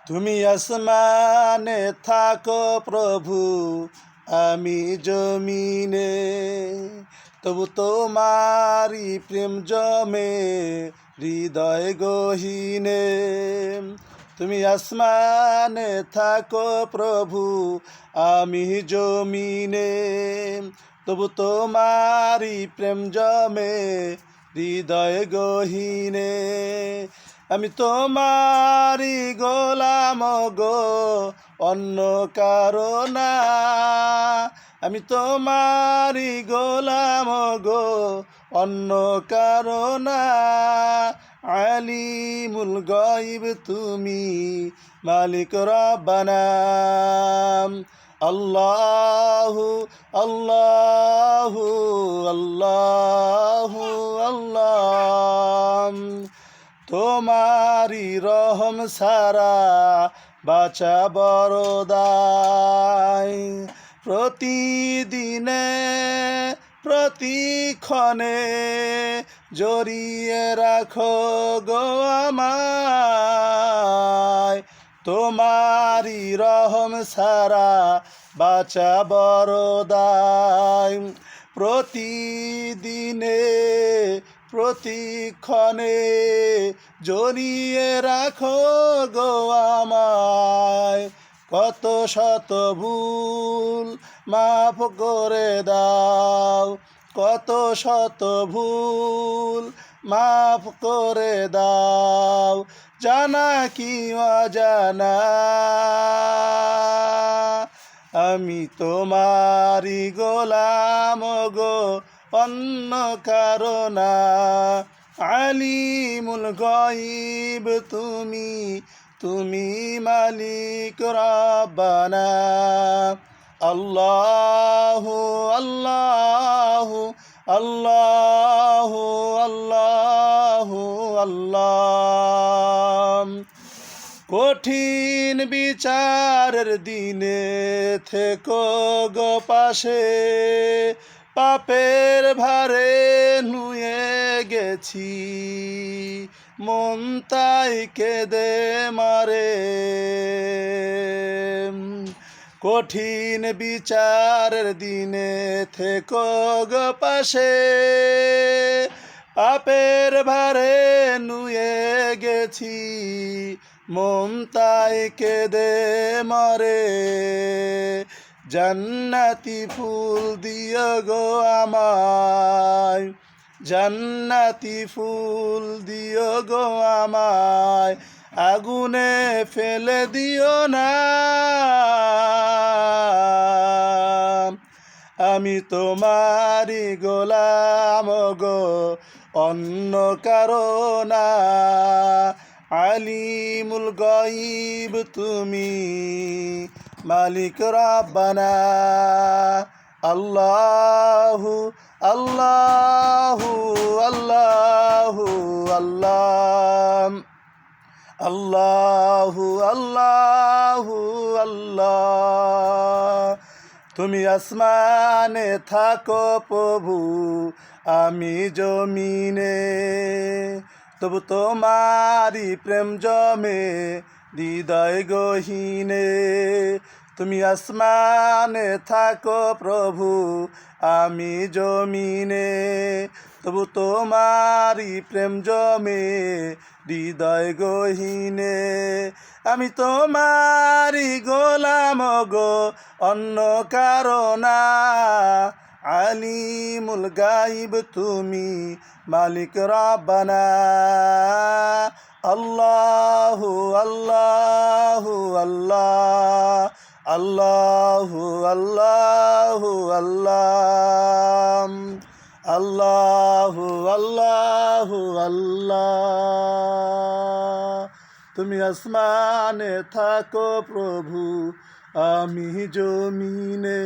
তুমি আসমানে থাকো প্রভু, আমি জমিনে, তবু তোমারি প্রেম জমে হৃদয় গহীনে। তুমি আসমানে থাকো প্রভু, আমি জমিনে, তবু তোমারি প্রেম জমে হৃদয় গহীনে। আমি তোমারি গোলাম গো, অন্য কারো না। আমি তোমারি গোলাম গো, অন্য কারো না। আলিমুল গায়ব তুমি, মালিক রব্বানা। আল্লাহু আল্লাহু আল্লাহু আল্লাহ। তোমারি রহম সারা বাঁচা বড় দায়। প্রতিদিনে প্রতিক্ষণে জড়িয়ে রাখো গো আমায়। তোমারি রহম সারা বাঁচা বড় দায়। প্রতিদিনে প্রতিক্ষণে জড়িয়ে রাখো গো আমায়। কত শত ভুল মাফ করে দাও, কত শত ভুল মাফ করে দাও, জানা কি অজানা। আমি তোমারি গোলাম গো, অন্য কারো না। আলিমুল গায়ব তুমি, তুমি মালিক রব্বানা। আল্লাহু আল্লাহু আল্লাহু আল্লাহু আল্লাহ। কঠিন বিচারের দিনে থেকো গো পাশে, পাপের ভারে নুয়ে গেছি, মন তাই কেঁদে মারে। কঠিন বিচারের দিনে থেকো গো পাশে, পাপের ভারে নুয়ে গেছি, মন তাই কেঁদে মরে। জান্নাতি ফুল দিও গো আমায়, জান্নাতি ফুল দিও গো আমায়, আগুনে ফেলে দিও না। আমি তোমারি গোলাম গো, অন্য কারো না। আলিমুল গায়ব তুমি, মালিক রব্বানা। আল্লাহু আল্লাহু আল্লাহু আল্লাহ। আল্লাহু আল্লাহু আল্লাহ। তুমি আসমানে থাকো প্রভু, আমি জমিনে, তবু তোমারি প্রেম জমে হৃদয় গহীনে। তুমি আসমানে থাকো প্রভু, আমি জমিনে, তবু তোমারি প্রেম জমে হৃদয় গহীনে। আমি তোমারি গোলাম গো, অন্য কারো না। আলিমুল গায়ব তুমি, মালিক রব্বানা। আল্লাহু আল্লাহু আল্লাহ, আল্লাহু আল্লাহু আল্লাহ। আল্লাহু আল্লাহু আল্লাহ। তুমি আসমানে থাকো প্রভু, আমি জমিনে।